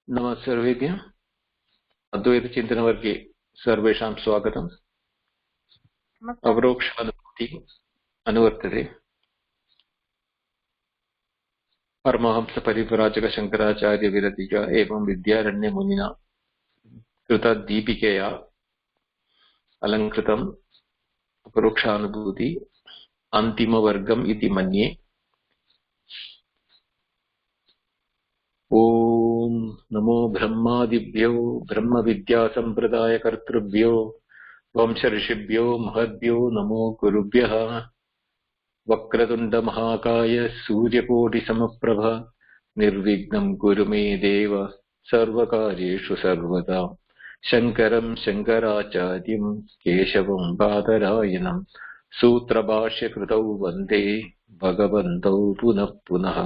नमः सर्वेभ्यः। अद्वैतचिन्तनवर्गे सर्वेषां स्वागतम्। अपरोक्षानुभूतिः अनुवर्तते। परमहंसपरिव्राजकशङ्कराचार्यविरचिता एवं विद्यारण्यमुनिना कृतदीपिकया अलङ्कृतम् अपरोक्षानुभूति अन्तिमवर्गम् इति मन्ये। ॐ नमो ब्रह्मादिभ्यो ब्रह्मविद्यासम्प्रदायकर्तृभ्यो वंशऋषिभ्यो महद्भ्यो नमो गुरुभ्यः। वक्रतुण्डमहाकाय सूर्यकोटिसमप्रभ निर्विघ्नं कुरु मे देव सर्वकार्येषु सर्वदा। शङ्करं शङ्कराचार्यं केशवं बादरायणं सूत्रभाष्यकृतौ वन्दे भगवन्तौ पुनः पुनः।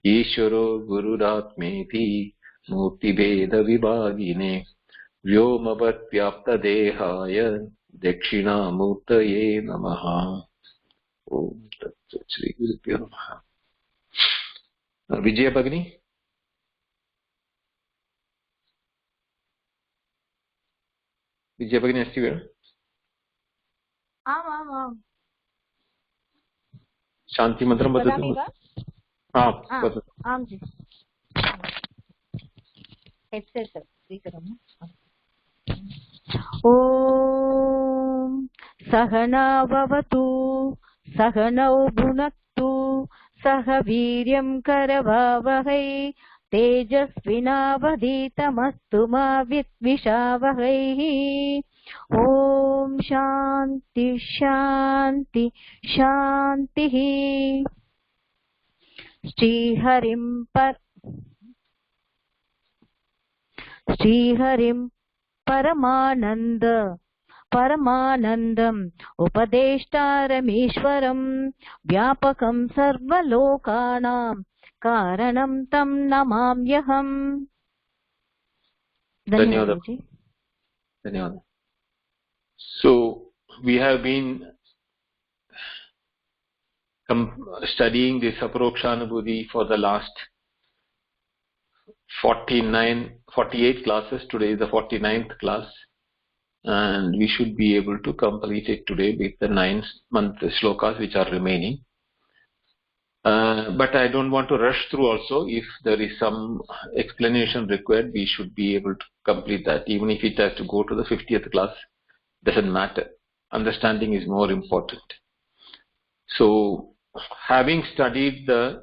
ईश्वरो गुरुरात्मेति मूर्तिभेदविभागिने व्योमवद्व्याप्तदेहाय दक्षिणामूर्तये नमः। ओम तत्सत् श्री गुरुभ्यो नमः। विजय भगिनी, विजय भगिनी अस्ति वा? आम् आम् आम्। शान्तिमन्त्रं वदतु। आम् जि। हेड्सेट् स्वीकरोमि। ॐ सहना भवतु सहनौ भुनक्तु सह वीर्यं करवावहै तेजस्विनावधीतमस्तु मा विद्विषावहै। ॐ शान्ति शान्ति शान्तिः। श्रीहरिं परमानन्दम् उपदेष्टारमीश्वरं व्यापकं सर्वलोकानां कारणं तं नमाम्यहम्। धन्यवाद। So we have been studying this Aparokshanubhuti for the last 48 classes. Today is the 49th class, and we should be able to complete it today with the 9th shlokas which are remaining. But I don't want to rush through also. If there is some explanation required, we should be able to complete that. Even if it has to go to the 50th class, doesn't matter. Understanding is more important. So, having studied the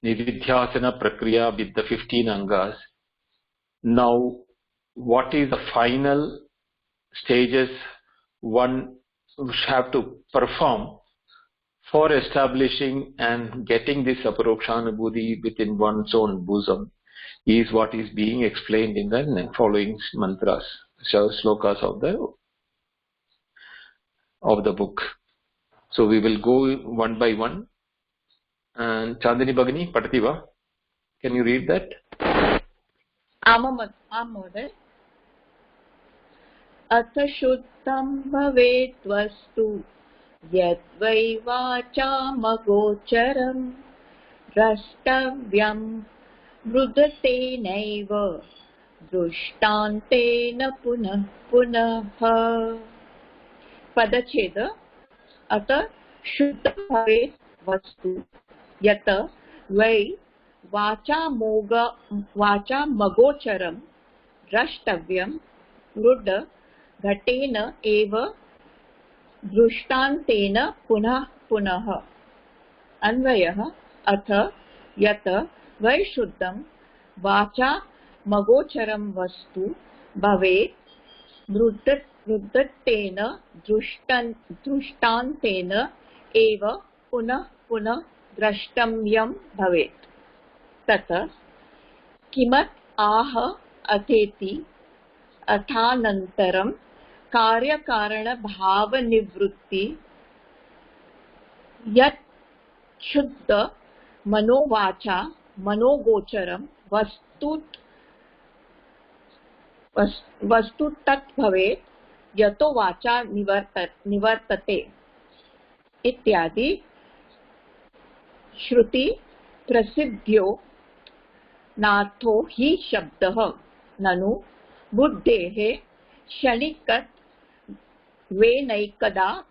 Nididhyasana Prakriya with the 15 Angas, now what is the final stages one have to perform for establishing and getting this Aparokshanubhuti within one's own bosom is what is being explained in the following mantras, shlokas of the book. So we will go one by one. And Chandini Bhagini, Patati va? Can you read that? Am Mohoday. Atha shuddham bhavet vastu yadvai vacamagocharam drashtavyam mrudatenaiva drishtantena punah punah. Padacheda. Atha shuddham bhavet vastu यत वै वाचामगोचरं द्रष्टव्यं मृड घटेन एव दृष्टान्तेन पुनः पुनः। अन्वयः अथ यत वै शुद्धं वाचामगोचरं वस्तु भवेत् मृदत्तेन दृष्टान्तेन एव पुनः पुनः द्रष्टव्यं भवेत्। ततः किमत् आह अथेति अथानन्तरं कार्यकारणभावनिवृत्ति यत् शुद्ध मनोवाचा मनोगोचरं वस्तु तत् भवेत् यतो वाचा निवर्तते इत्यादि श्रुति प्रसिद्ध्यो नाथो हि शब्दः ननु बुद्धेः क्षणिकत्वेनैकदा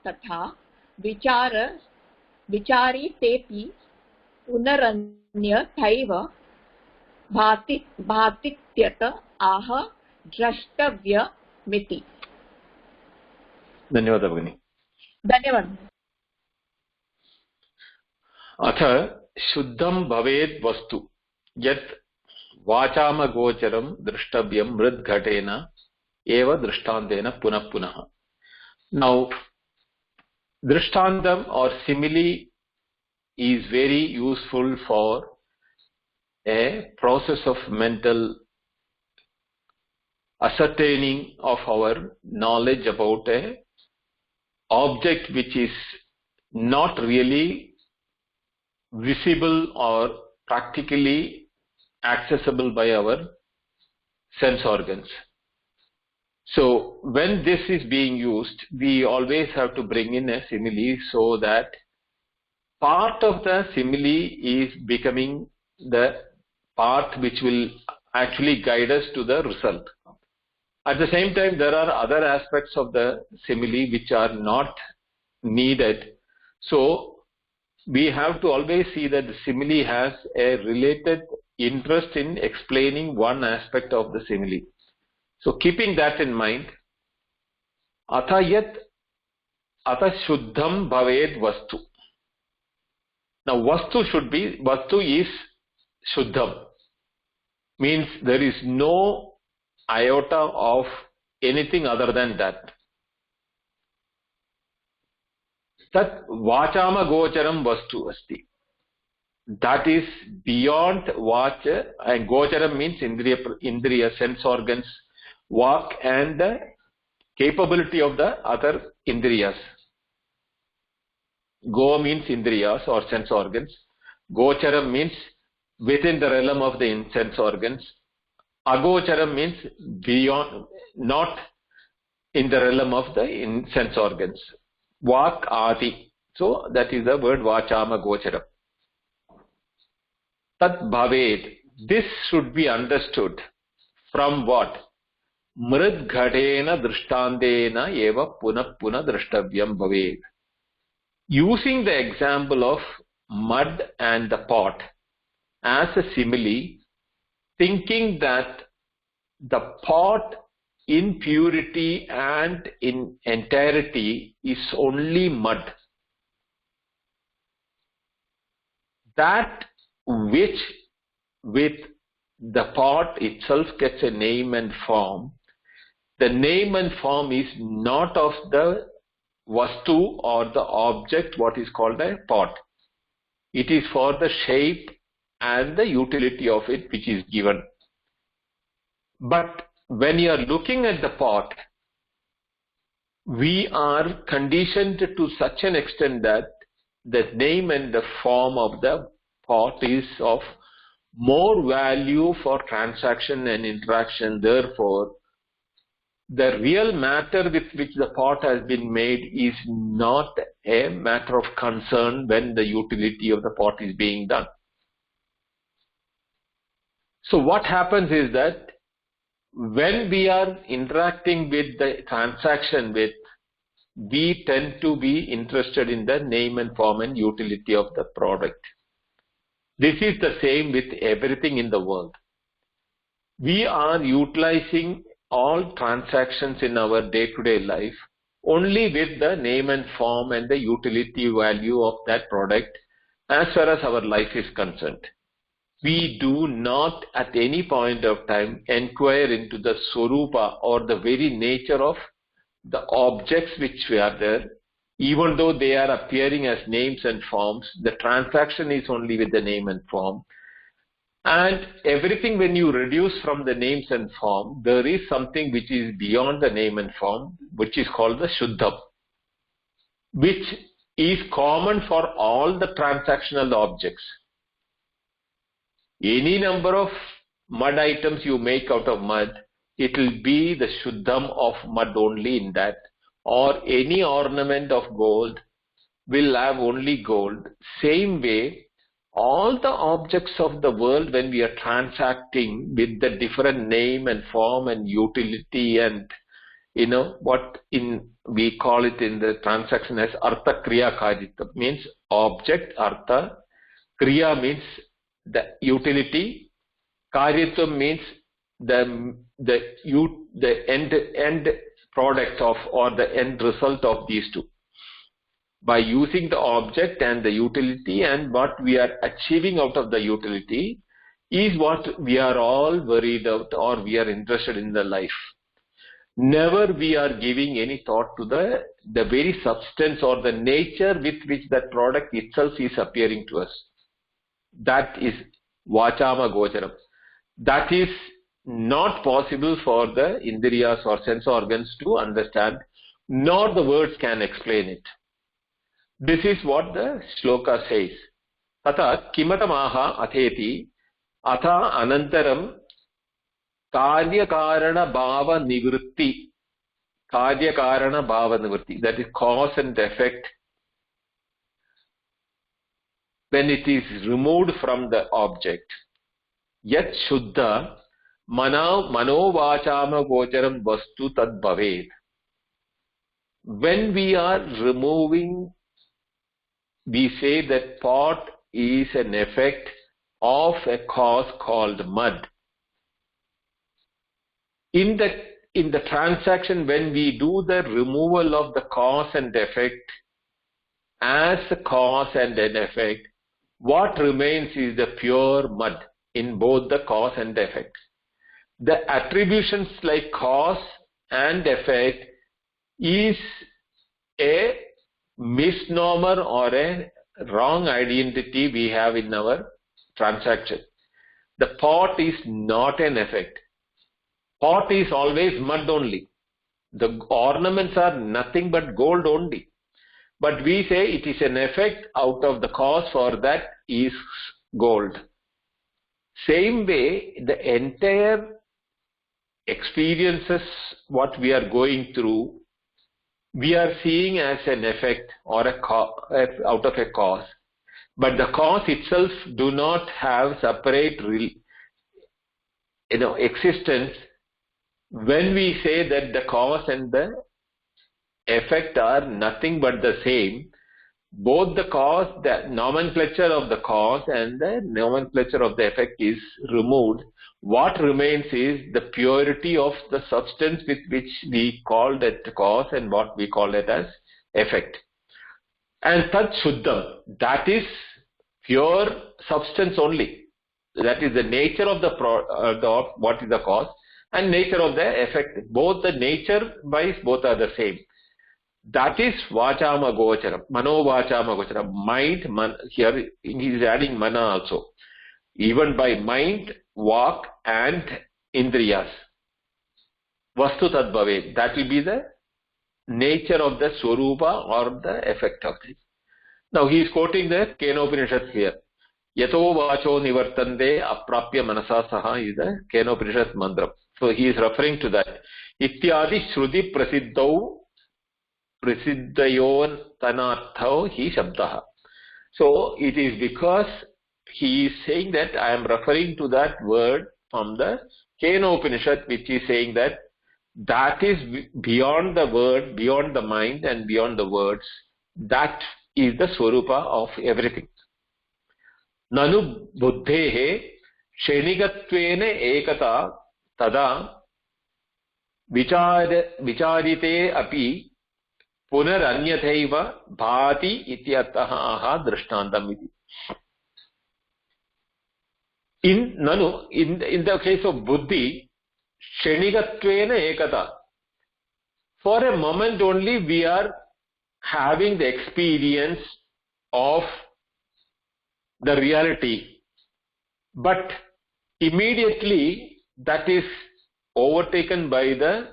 तथा विचारितेऽपि पुनरन्यथैव भातीत्यत आह द्रष्टव्यमिति। धन्यवादः भगिनि। धन्यवादः। अथ शुद्धं भवेत् वस्तु यत् वाचामगोचरं द्रष्टव्यं मृद्घटेन एव दृष्टान्तेन पुनः पुनः. Now, drishtantam or simile is very useful for a process of mental ascertaining of our knowledge about a object which is not really visible or practically accessible by our sense organs. So when this is being used, we always have to bring in a simile so that part of the simile is becoming the part which will actually guide us to the result. At the same time, there are other aspects of the simile which are not needed. So we have to always see that the simile has a related interest in explaining one aspect of the simile. So keeping that in mind, atha shuddham bhaved vastu. Now vastu is shuddham, means there is no iota of anything other than that. Tat vachama gocharam vastu asti. That is beyond vacha, and gocharam means indriya sense organs, vak and the capability of the other indriyas. Go means indriyas or sense organs. Gocharam means within the realm of the sense organs. Agocharam means beyond, not in the realm of the sense organs. Vak adi. So that is the word vachama gocharam. Tat bhaved. This should be understood from what? Mrid ghadena drishtandena eva punah punah drashtavyam bhaved. Using the example of mud and the pot as a simile, thinking that the pot in purity and in entirety is only mud. That which with the pot itself gets a name and form, the name and form is not of the vastu or the object what is called a pot. It is for the shape and the utility of it which is given. But when you are looking at the pot, we are conditioned to such an extent that the name and the form of the pot is of more value for transaction and interaction. Therefore, the real matter with which the pot has been made is not a matter of concern when the utility of the pot is being done. So what happens is that when we are interacting with the transaction with, we tend to be interested in the name and form and utility of the product. This is the same with everything in the world. We are utilizing all transactions in our day-to-day life only with the name and form and the utility value of that product as far as our life is concerned. We do not at any point of time inquire into the swarupa or the very nature of the objects which are there. Even though they are appearing as names and forms, the transaction is only with the name and form. And everything, when you reduce from the names and form, there is something which is beyond the name and form, which is called the Shuddham, which is common for all the transactional objects. Any number of mud items you make out of mud, it will be the Shuddham of mud only in that. Or any ornament of gold will have only gold. Same way, all the objects of the world, when we are transacting with the different name and form and utility and what we call it in the transaction as artha kriya karitva, means object, artha, kriya means the utility, karitva means the end product of or the end result of these two. By using the object and the utility, and what we are achieving out of the utility is what we are all worried about or we are interested in the life. Never we are giving any thought to the very substance or the nature with which that product itself is appearing to us. That is vachama gocharam. That is not possible for the indriyas or sense organs to understand, nor the words can explain it. This is what the shloka says. Tata kimatamaha atheti atha anantaram karya karana bhava nivritti. Karya karana bhava nivritti. That is cause and effect. When it is removed from the object. Yat shuddha mano vachama gocharam vastu tad bhaved. When we are removing, we say that pot is an effect of a cause called mud. In the transaction, when we do the removal of the cause and effect as a cause and an effect, what remains is the pure mud in both the cause and effect. The attributions like cause and effect is a misnomer or a wrong identity we have in our transaction. The pot is not an effect. Pot is always mud only. The ornaments are nothing but gold only. But we say it is an effect out of the cause for that is gold. Same way, the entire experiences, what we are going through, we are seeing as an effect or out of a cause. But the cause itself do not have separate existence. When we say that the cause and the effect are nothing but the same, both the cause, the nomenclature of the cause and the nomenclature of the effect is removed. What remains is the purity of the substance with which we call that cause and what we call it as effect. And tat shuddham, that is pure substance only. That is the nature of what is the cause and nature of the effect. Both the nature wise, both are the same. That is vachama gocharam, mano vachama gocharam. Mind, here he is adding mana also. Even by mind, walk and indriyas. Vastu tad bhaved. That will be the nature of the swarupa or the effect of it. Now he is quoting the Kenopanishad here. Yato vacho nivartande aprapya manasa saha is the Kenopanishad mantra. So he is referring to that. Ityadi shruti prasiddhau prasiddhayon tanarthau hi shabdaha. So it is because he is saying that I am referring to that word from the Kenopanishad, which is saying that that is beyond the word, beyond the mind and beyond the words. That is the swarupa of everything. Nanu buddhehe shenigatvene ekata tada vicharite api punaranyataiva bhati ityataha drishtantam iti. In the case of buddhi, shenigatvena ekata, for a moment only we are having the experience of the reality, but immediately that is overtaken by the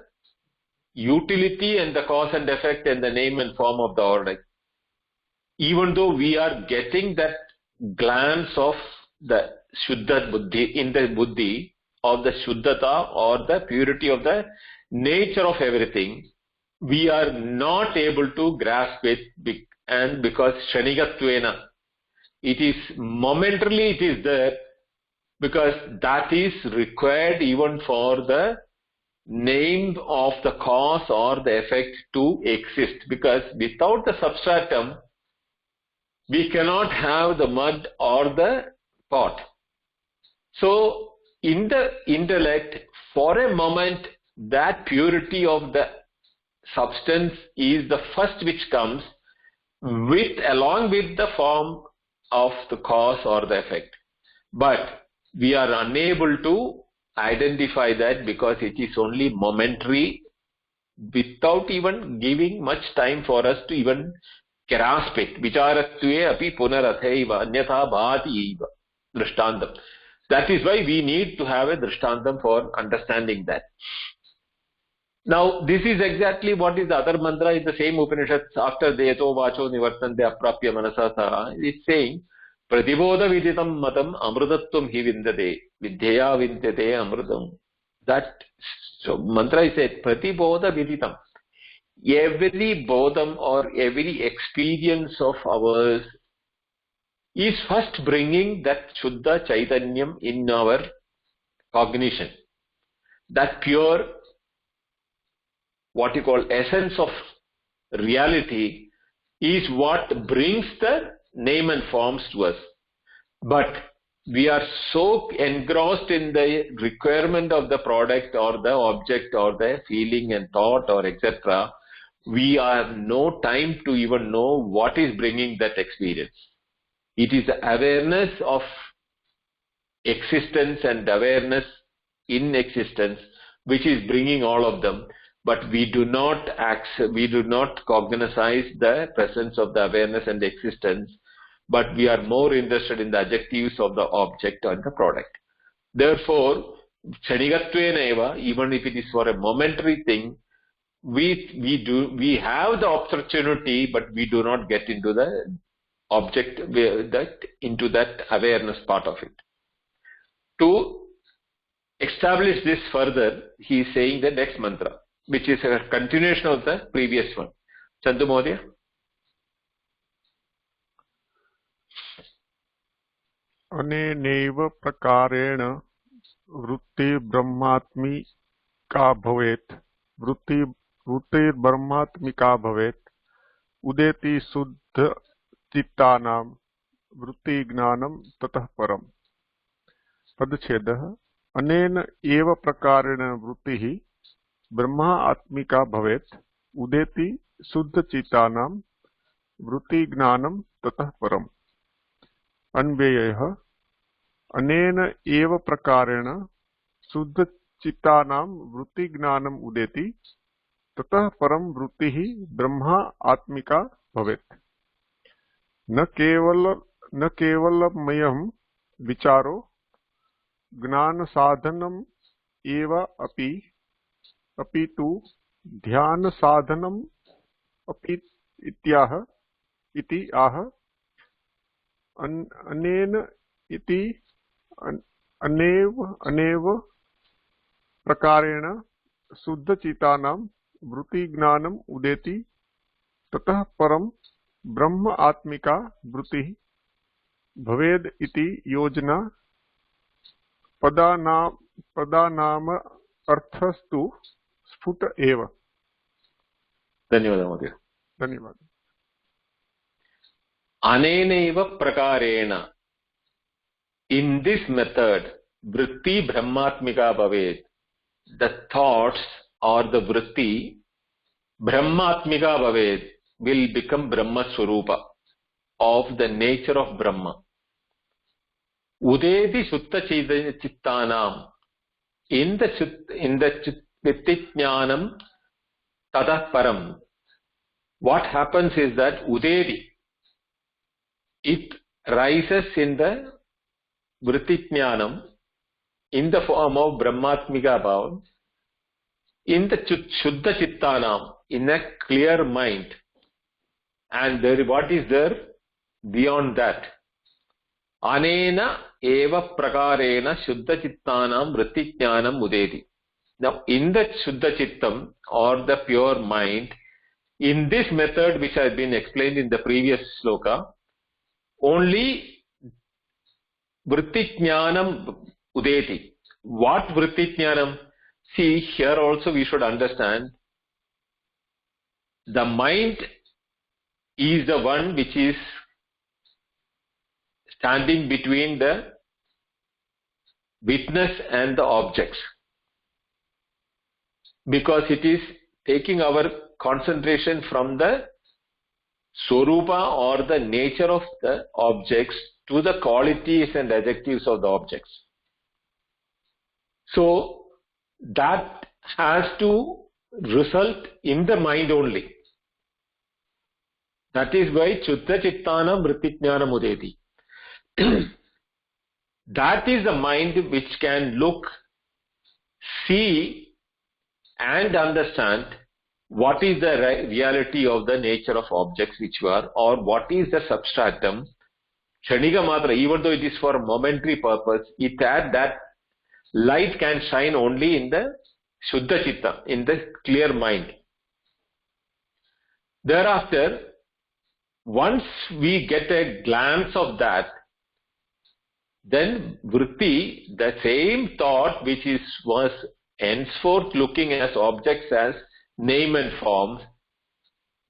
utility and the cause and effect and the name and form of the ordering. Even though we are getting that glance of the Shuddha Buddhi, in the Buddhi, of the Shuddhata or the purity of the nature of everything, we are not able to grasp it, and because Shanigatvena, It is momentarily it is there, because that is required even for the name of the cause or the effect to exist, because without the substratum we cannot have the mud or the pot. So in the intellect, for a moment, that purity of the substance is the first which comes along with the form of the cause or the effect. But we are unable to identify that because it is only momentary, without even giving much time for us to even grasp it. Vicharatve api punarathaiva anyatha bhati eva drishtantam. That is why we need to have a drishtantam for understanding that. Now, this is exactly what is the other mantra in the same Upanishads after Deyato Vacho Nivartante Aprapya Manasa Saha. It's saying, Pratibodha Viditam Matam Amrutatvam Hi Vindade Vidhyaya Vindate Amrutam. That so mantra is said, Pratibodha Viditam. Every bodham or every experience of ours is first bringing that Shuddha Chaitanyam in our cognition. That pure, what you call essence of reality, is what brings the name and forms to us. But we are so engrossed in the requirement of the product or the object or the feeling and thought or etc., we have no time to even know what is bringing that experience. It is awareness of existence and awareness in existence which is bringing all of them. But we do not cognize the presence of the awareness and existence, but we are more interested in the adjectives of the object and the product. Therefore, Chanigatveneva, even if it is for a momentary thing, we have the opportunity, but we do not get into the object, into that awareness part of it. To establish this further, he is saying the next mantra, which is a continuation of the previous one. Chandu Mahodaya. अनेनैव प्रकारेण वृत्ति ब्रह्मात्मिका भवेत् वृत्तिर्ब्रह्मात्मिका भवेत् उदेति शुद्ध चित्तानां वृत्ति ज्ञानं ततः परम्. पदच्छेदः. अनेन एव प्रकारेण वृत्तिः ब्रह्मा आत्मिका भवेत् उदेति शुद्ध चित्तानां वृत्ति ज्ञानं ततः परम्. अन्वयः. अनेन एव प्रकारेण शुद्ध चित्तानां वृत्ति ज्ञानम् उदेति ततः परं वृत्तिः ब्रह्मा आत्मिका भवेत्. न केवलमयं विचारो ज्ञान साधनम् एव अपि तु ध्यान साधनम् अपि इति आह. अनेन इति अनेव प्रकारेण शुद्धचित्तानां वृत्ति ज्ञानम् उदेति ततः परं ब्रह्म आत्मिका वृत्तिः भवेद् इति योजना पदानाम अर्थस्तु स्फुट एव. धन्यवादः महोदय. धन्यवादः. Anenaiva prakarena. In this method, vritti brahmatmika bhavet. The thoughts or the vritti brahmatmika bhavet will become Brahma Swarupa, of the nature of Brahma. Udeti Sutta Chittanam. In the Vittijnanam Tadah Param. What happens is that Udeti, it rises in the Vrittijnanam in the form of Brahmatmika Bhav, in the Shuddha Chittanam, in a clear mind. And there, what is there beyond that? Anena eva prakarena Shuddha Chittanam Vrittijnanam Udeti. Now, in the Shuddha Chittam, or the pure mind, in this method which has been explained in the previous sloka, only vritti jnanam udeti. What vritti jnanam? See, here also we should understand the mind is the one which is standing between the witness and the objects, because it is taking our concentration from the Swarupa or the nature of the objects to the qualities and adjectives of the objects. So that has to result in the mind only. That is why Chuddha Chittanam Vrittijnanam Udeti. That is the mind which can look, see and understand what is the reality of the nature of objects which you are, or what is the substratum. Kshanika Matra, even though it is for a momentary purpose, it had that light can shine only in the Shuddha Chitta, in the clear mind. Thereafter, once we get a glance of that, then vritti, the same thought which was henceforth looking as objects as name and form,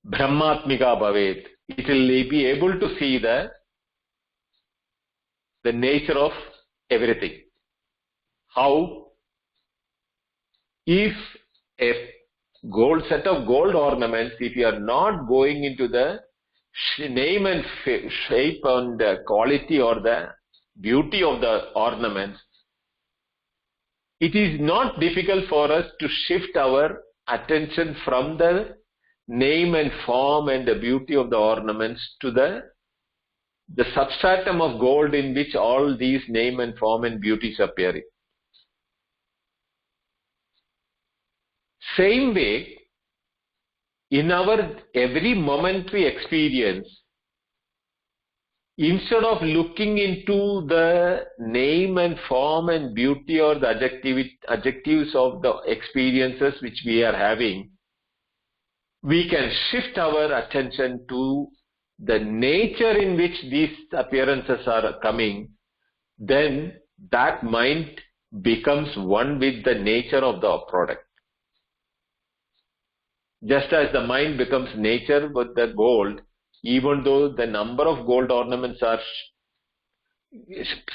brahmatmika bhavet. It will be able to see the nature of everything. How? If a set of gold ornaments, if you are not going into the name and shape and the quality or the beauty of the ornaments, it is not difficult for us to shift our attention from the name and form and the beauty of the ornaments to the substratum of gold in which all these name and form and beauties appear. Same way, in our every momentary experience, instead of looking into the name and form and beauty or the adjectives of the experiences which we are having, we can shift our attention to the nature in which these appearances are coming. Then that mind becomes one with the nature of the product. Just as the mind becomes nature with the gold, even though the number of gold ornaments are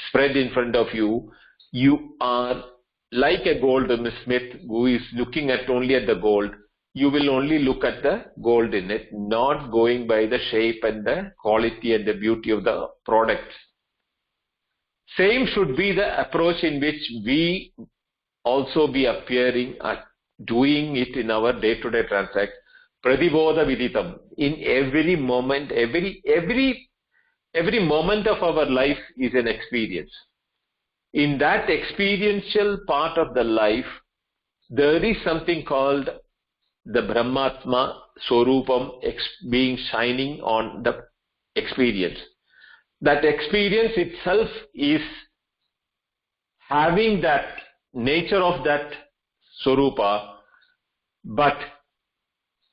spread in front of you, you are like a goldsmith who is looking only at the gold. You will only look at the gold in it, not going by the shape and the quality and the beauty of the products. Same should be the approach in which we also be appearing at doing it in our day-to-day transaction. Pradibodha viditam. In every moment, every moment of our life is an experience. In that experiential part of the life, there is something called the Brahmatma Swarupam being shining on the experience. That experience itself is having that nature of that Swarupa, but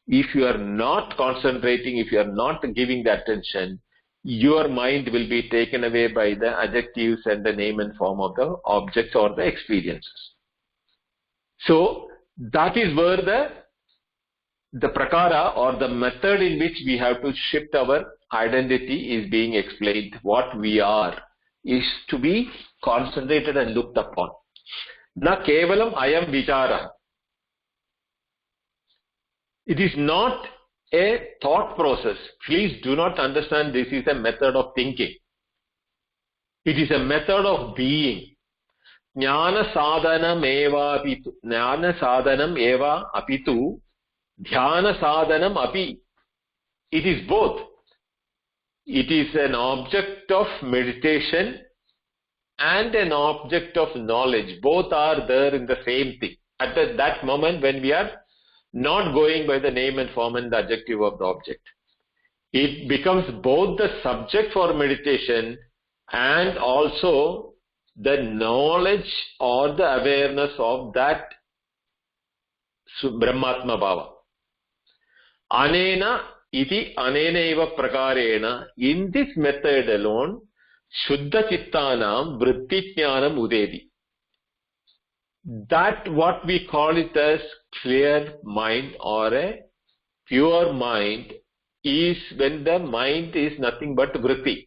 if you are not concentrating, if you are not giving the attention, your mind will be taken away by the adjectives and the name and form of the objects or the experiences. So that is where the prakara or the method in which we have to shift our identity is being explained. What we are is to be concentrated and looked upon. Na kevalam ayam vichara. It is not a thought process. Please do not understand this is a method of thinking. It is a method of being. Jnana sadhanam eva apitu dhyana sadhanam api. It is both. It is an object of meditation and an object of knowledge. Both are there in the same thing. At that moment when we are not going by the name and form and the adjective of the object, it becomes both the subject for meditation and also the knowledge or the awareness of that Brahmatma Bhava. Anena iti anena eva prakarena. In this method alone, Shuddha Chittanam Vritti Jnanam Udedi. That what we call it as clear mind or a pure mind is when the mind is nothing but vritti.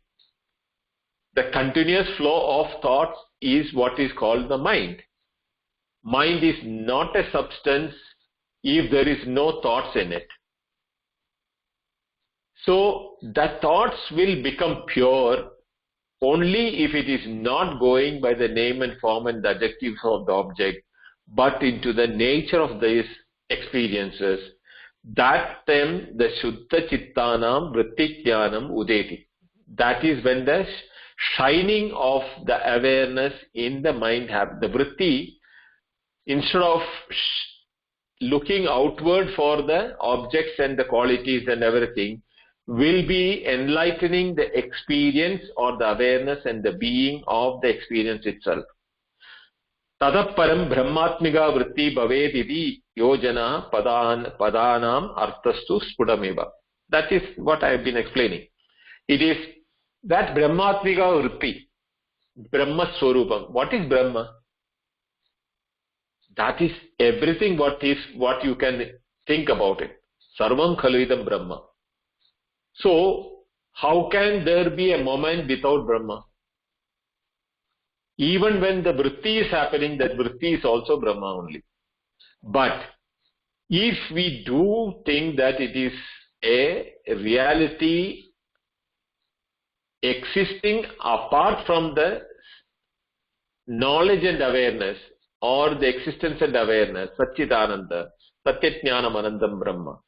The continuous flow of thoughts is what is called the mind. Mind is not a substance if there is no thoughts in it. So the thoughts will become pure only if it is not going by the name and form and the adjectives of the object, but into the nature of these experiences. That time the Shuddha Chittanam Vritti Jnanam Udeti. That is when the shining of the awareness in the mind the vritti, instead of looking outward for the objects and the qualities and everything, will be enlightening the experience or the awareness and the being of the experience itself. Tadaparam brahmatmika vritti bhavet iti yojana padanam arthastu sputameva. That is what I have been explaining. It is that brahmatmika vritti, Brahma Swarupam. What is Brahma? That is everything what you can think about it. Sarvam khalvidam Brahma. So, how can there be a moment without Brahma? Even when the vritti is happening, that vritti is also Brahma only. But if we do think that it is a reality existing apart from the knowledge and awareness, or the existence and awareness, Satchidananda, Satyajnanam Anandam Brahma.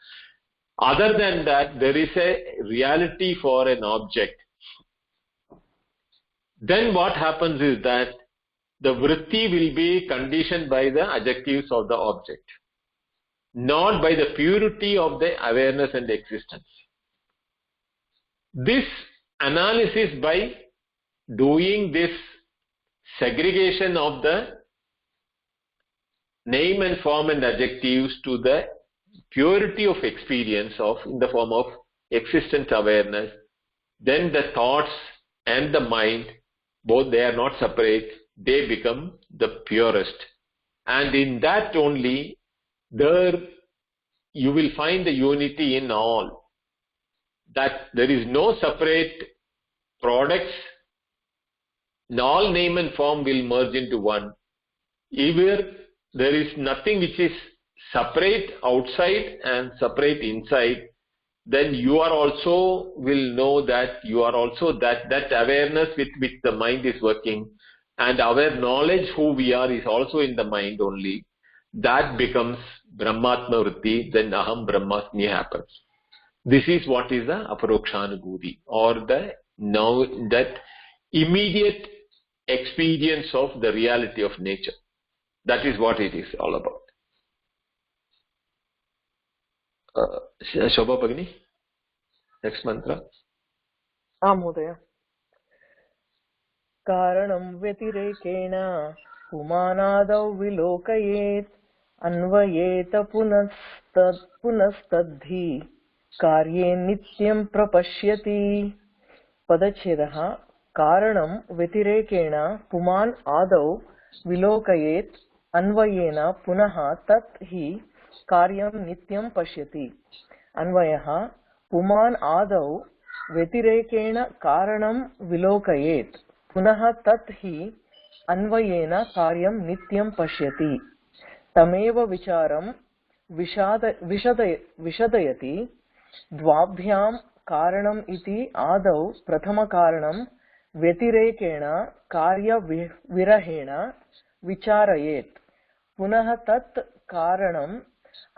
Other than that, there is a reality for an object. Then what happens is that the vritti will be conditioned by the adjectives of the object, not by the purity of the awareness and existence. This analysis, by doing this segregation of the name and form and adjectives to the purity of experience in the form of existent awareness, then the thoughts and the mind, both they are not separate, they become the purest. And in that only, there you will find the unity in all. That there is no separate products, all name and form will merge into one. Either there is nothing which is separate outside and separate inside, then you are also will know that you are also that awareness with which the mind is working, and our knowledge who we are is also in the mind only. That becomes Brahmatma Vritti, then Aham Brahmasmi happens. This is what is the Aparokshanubhuti, or that immediate experience of the reality of nature. That is what it is all about. Shobha Bhagini, next mantra. Mhodaya. Karanam vyatirekena pumanadau vilokayet अन्वयेत पुनस्तद्धि कार्ये नित्यं प्रपश्यति. पदच्छेदः. कारणं व्यतिरेकेण पुमान् आदौ विलोकयेत् अन्वयेन पुनः तत् हि कार्यं नित्यं पश्यति. अन्वयः. पुमान् आदौ व्यतिरेकेण कारणं विलोकयेत् पुनः तत् हि अन्वयेन कार्यं नित्यं पश्यति. तमेव विचारं विशदयति. द्वाभ्यां कारणम् इति आदौ प्रथमकारणं व्यतिरेकेण कार्यविरहेण विचारयेत्. पुनः तत् कारणम्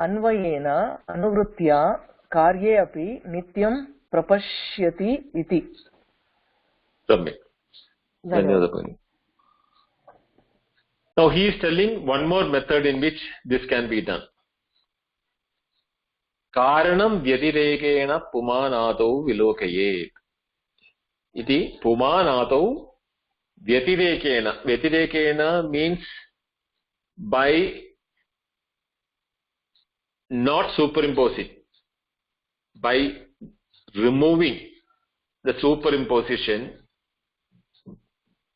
अन्वयेन अनुवृत्त्या कार्ये अपि नित्यं प्रपश्यति इति. सम्यक्. धन्यवादः. Now he is telling one more method in which this can be done. Karanam vyatirekena pumanadau vilokayet. Iti pumanadau vyatirekena. Vyatirekena means by not superimposing. by removing the superimposition,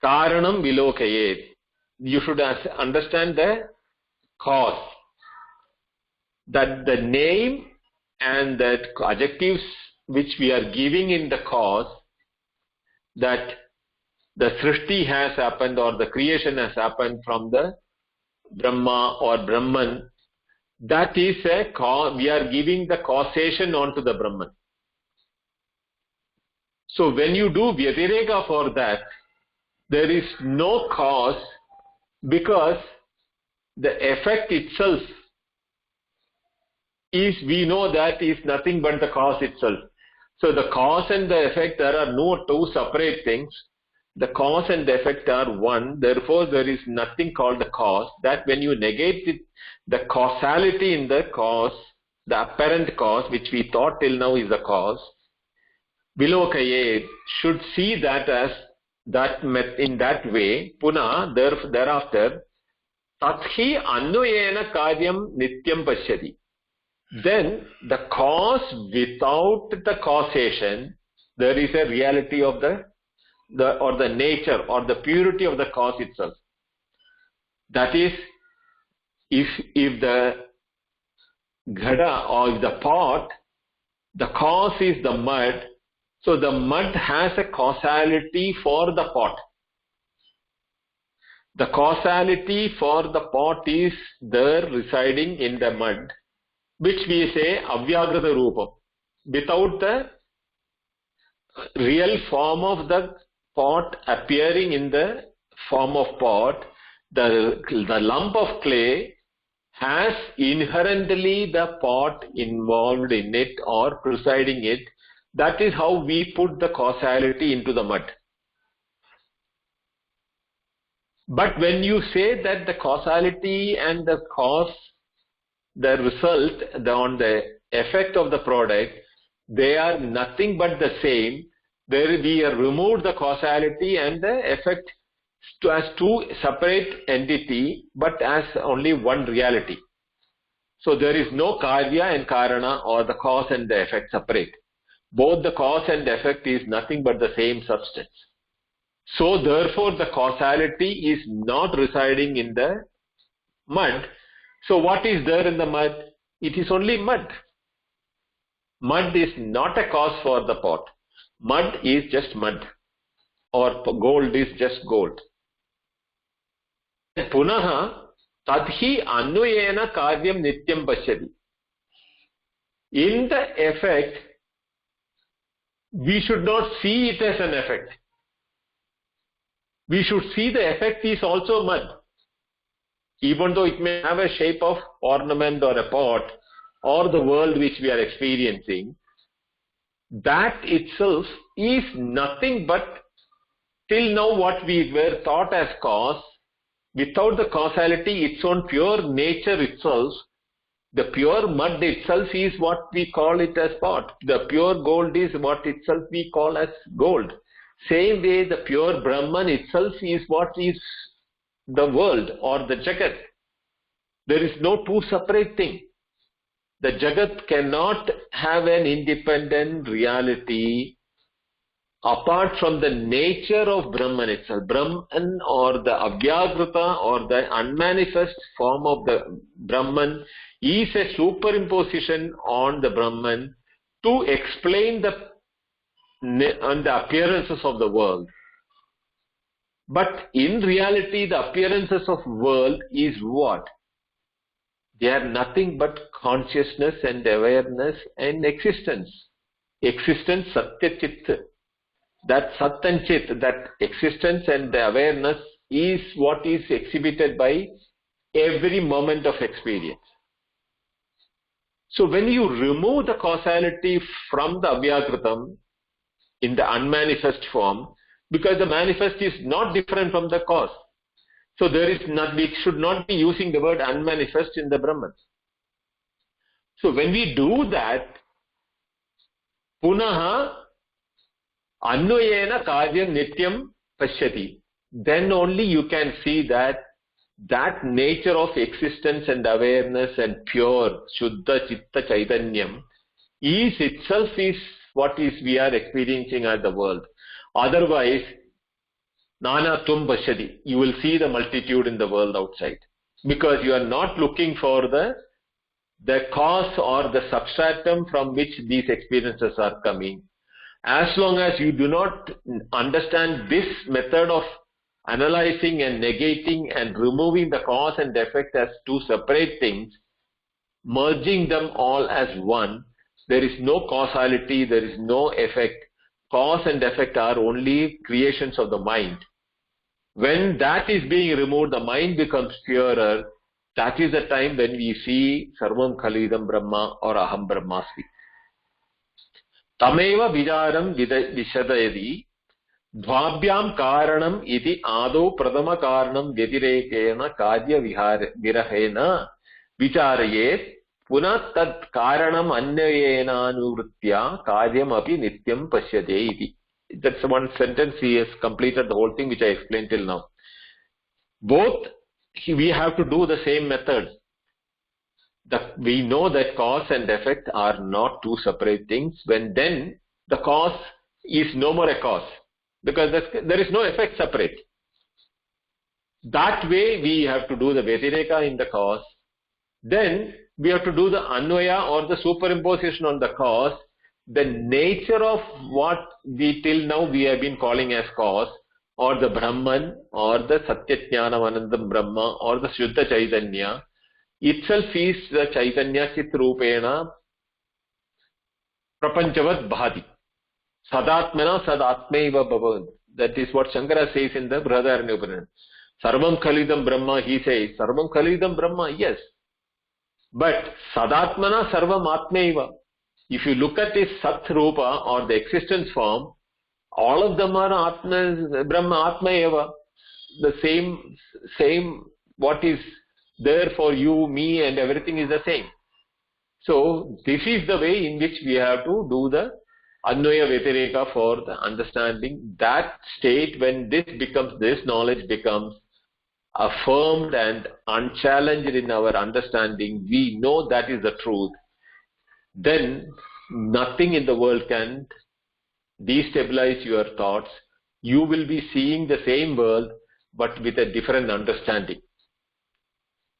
karanam vilokayet. You should understand the cause. That the name and the adjectives which we are giving in the cause, that the Srishti has happened or the creation has happened from the Brahma or Brahman, that is a cause. We are giving the causation onto the Brahman. So when you do Vyatireka for that, there is no cause, because the effect itself is, we know that is nothing but the cause itself. So the cause and the effect, there are no two separate things. The cause and the effect are one. Therefore, there is nothing called the cause. That when you negate it, the causality in the cause, the apparent cause, which we thought till now is the cause, Vilokaye should see that as that in that way. Puna, thereafter, Tathi Annuyena Karyam Nityam Pashyati. Then the cause without the causation, there is a reality of the nature or the purity of the cause itself. That is, if the ghada or the pot, the cause is the mud, so the mud has a causality for the pot. The causality for the pot is there residing in the mud, which we say avyagrata rupam. Without the real form of the pot appearing in the form of pot, the lump of clay has inherently the pot involved in it or presiding it. That is how we put the causality into the mud. But when you say that the causality and the cause, the result on the effect of the product, they are nothing but the same. There we have removed the causality and the effect as two separate entity, but as only one reality. So there is no karya and karana, or the cause and the effect separate. Both the cause and the effect is nothing but the same substance. So therefore the causality is not residing in the mud. So what is there in the mud? It is only mud. Mud is not a cause for the pot. Mud is just mud, or gold is just gold. Punaha tadhi annuyena karyam nityam pashyati. In the effect, we should not see it as an effect. We should see the effect is also mud. Even though it may have a shape of ornament or a pot or the world which we are experiencing, that itself is nothing but till now what we were taught as cause. Without the causality, its own pure nature itself, the pure mud itself is what we call it as pot. The pure gold is what itself we call as gold. Same way, the pure Brahman itself is what is the world or the Jagat. There is no two separate thing. The Jagat cannot have an independent reality apart from the nature of Brahman itself. Brahman, or the Avyagrata, or the unmanifest form of the Brahman, is a superimposition on the Brahman to explain the appearances of the world. But in reality, the appearances of world is what? They are nothing but consciousness and awareness and existence. Existence, Satya Chit. That Sat and Chit, that existence and the awareness is what is exhibited by every moment of experience. So when you remove the causality from the Avyagratam in the unmanifest form, because the manifest is not different from the cause. So there is not, we should not be using the word unmanifest in the Brahman. So when we do that, punaha annuyena karyam nityam pashyati, then only you can see that nature of existence and awareness and pure Shuddha Chitta Chaitanyam is itself is what is we are experiencing as the world. Otherwise, nanatvam pashyati, you will see the multitude in the world outside, because you are not looking for the cause or the substratum from which these experiences are coming. As long as you do not understand this method of analyzing and negating and removing the cause and effect as two separate things, merging them all as one, there is no causality, there is no effect. Cause and effect are only creations of the mind. When that is being removed, the mind becomes purer. That is the time when we see Sarvam Khalidam Brahma or Aham Brahmasmi. Tameva vijaram vishadayadi dvabhyam karanam iti ado pradama karanam vyatirekena karya virahena vicharayet puna tad karanam anyayena anuvritya karyam api nityam pashyate iti. That's one sentence. He has completed the whole thing which I explained till now. Both we have to do the same method. We know that cause and effect are not two separate things. When then the cause is no more a cause, because there is no effect separate. That way we have to do the Vyatireka in the cause. Then we have to do the Anvaya or the superimposition on the cause. The nature of what we till now we have been calling as cause, or the Brahman, or the Satyajnanam Anandam Brahma, or the Shuddha Chaitanya, itself is the Chaitanya Chit Rupena Prapanchavad Bhati. Sadatmana Sadatmaiva Bhavan. That is what Shankara says in the Vidhyaranya Upanishad. Sarvam Khalidam Brahma, he says. Sarvam Khalidam Brahma, yes. But Sadatmana Sarvam Atmaiva. If you look at this Sat Rupa or the existence form, all of them are Atma, Brahma, Atma Eva. The same what is there for you, me, and everything is the same. So this is the way in which we have to do the Anvaya Vyatireka for the understanding. That state, when this knowledge becomes affirmed and unchallenged in our understanding, we know that is the truth. Then nothing in the world can destabilize your thoughts. You will be seeing the same world but with a different understanding.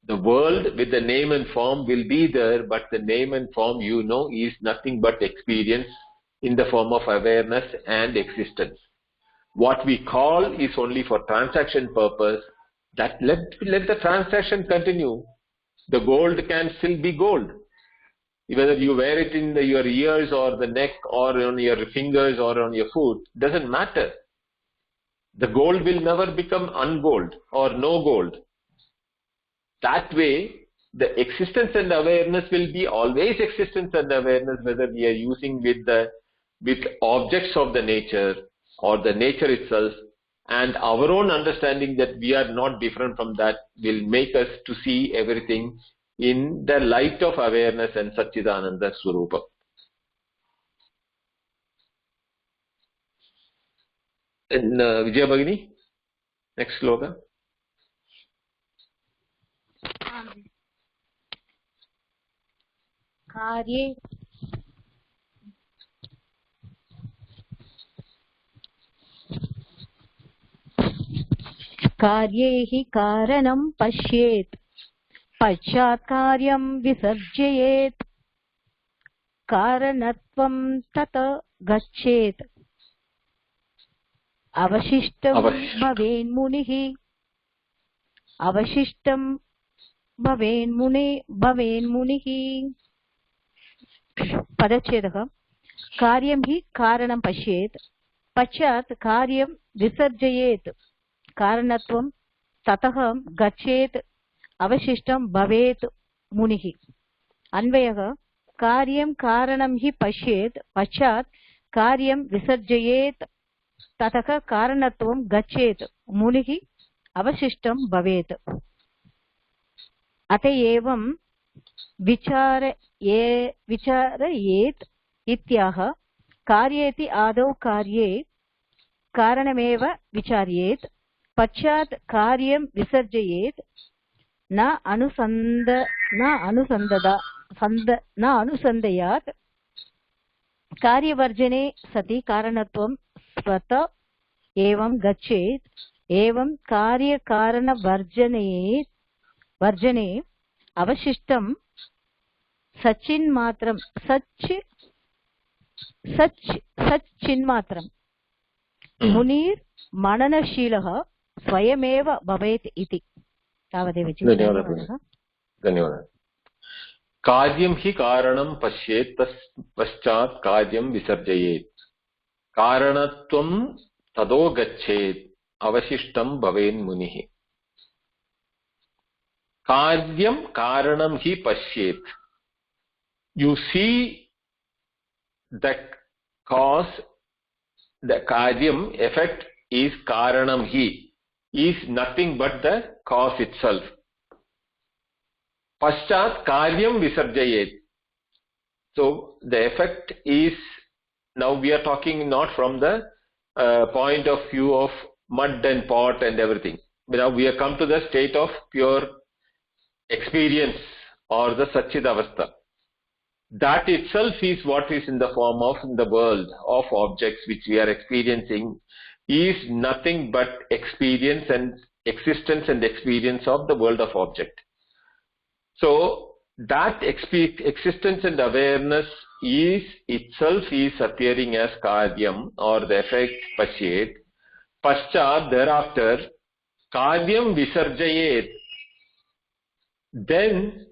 The world with the name and form will be there, but the name and form is nothing but experience in the form of awareness and existence. What we call is only for transaction purpose. That let the transaction continue. The gold can still be gold. Whether you wear it in your ears or the neck or on your fingers or on your foot, doesn't matter. The gold will never become ungold or no gold. That way, the existence and awareness will be always existence and awareness, whether we are using with objects of the nature or the nature itself, and our own understanding that we are not different from that will make us to see everything in the light of awareness and Satchidananda Swarupa. And Vijaya Bhagini, next sloka. कार्ये हि कारणं पश्येत् पश्चात् कार्यं विसर्जयेत् कारणत्वं तत गच्छेत् अवशिष्टं भवेन्मुनिः अवशिष्टं भवेन्मुनिः पदच्छेदः कार्यं हि कारणं पश्येत् पश्चात् कार्यं विसर्जयेत् कारणत्वं ततः गच्छेत् अवशिष्टं भवेत् मुनिः अन्वयः कार्यं कारणं हि पश्येत् पश्चात् कार्यं विसर्जयेत् ततः कारणत्वं गच्छेत् मुनिः अवशिष्टं भवेत् अत एवं विचारयेत् इत्याह कार्येति आदौ कार्ये कारणमेव विचार्येत् पश्चात् कार्यं विसर्जयेत् न अनुसन्दयात् कार्यवर्जने सति कारणत्वं स्वत एवं गच्छेत् एवं वर्जने अवशिष्टं सच्चिन्मात्रं सच्चिन्मात्रं मुनिर् मननशीलः स्वयमेव भवेत् इति। तावदेव। धन्यवादः। कार्यं हि कारणं पश्येत् पश्चात् कार्यं विसर्जयेत् कारणत्वं तदो गच्छेत् अवशिष्टं भवेन् मुनिः। कार्यं कारणं हि पश्येत्, you see the cause, the karyam effect is karanam hi, is nothing but the cause itself. Paschat karyam visarjayet, so the effect is, now we are talking not from the point of view of mud and pot and everything. Now we have come to the state of pure experience or the Satchidavastha. That itself is what is in the form of in the world of objects which we are experiencing, is nothing but experience and existence and experience of the world of object. So that existence and awareness is itself is appearing as karyam or the effect pashyet. Paschat, thereafter, karyam visarjayet, then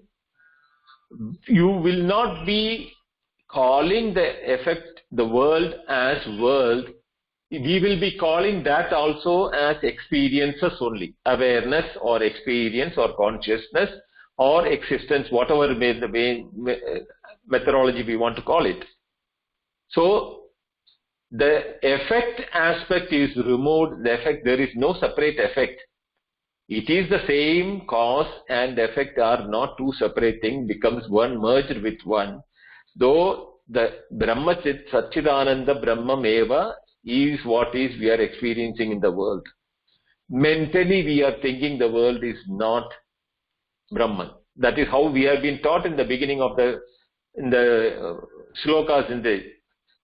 you will not be calling the effect, the world, as world. We will be calling that also as experiences only. Awareness or experience or consciousness or existence, whatever methodology we want to call it. So the effect aspect is removed. The effect, there is no separate effect. It is the same cause and effect are not two separate things, becomes one, merged with one. Though the Brahma Satchidananda Brahmam Eva is what is we are experiencing in the world. Mentally we are thinking the world is not Brahman. That is how we have been taught in the beginning of the shlokas in the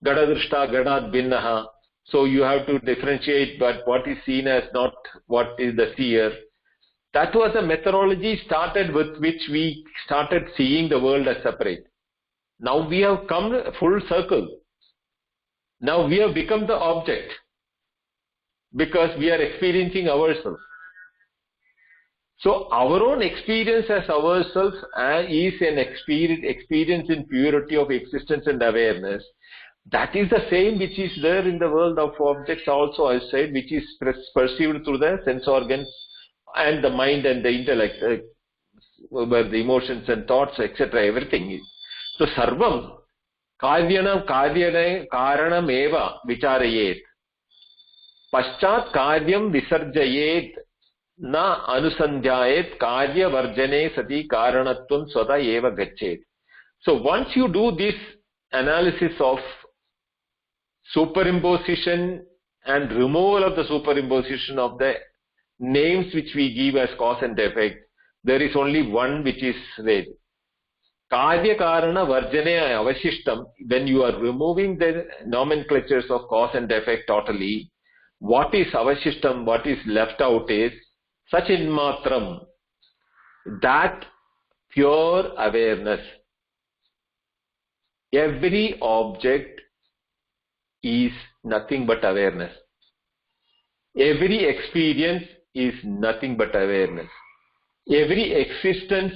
Gadadrishta Gadad Binnaha. So you have to differentiate, but what is seen as not what is the seer. That was a methodology started with which we started seeing the world as separate. Now we have come full circle. Now we have become the object because we are experiencing ourselves. So our own experience as ourselves is an experience in purity of existence and awareness. That is the same which is there in the world of objects also, I said, which is perceived through the sense organs and the mind and the intellect, where the emotions and thoughts, etc., everything is. So sarvam karanam eva vicharayet paschat karyam visarjayet na anusandhyayet karya varjane sati karanatvam svata eva gachet. So once you do this analysis of superimposition and removal of the superimposition of the names which we give as cause and effect, there is only one which is there. Karya karana varjane avashishtam, when you are removing the nomenclatures of cause and effect totally, what is avashishtam, what is left out is sachinmatram, that pure awareness. Every object is nothing but awareness. Every experience is nothing but awareness. Every existence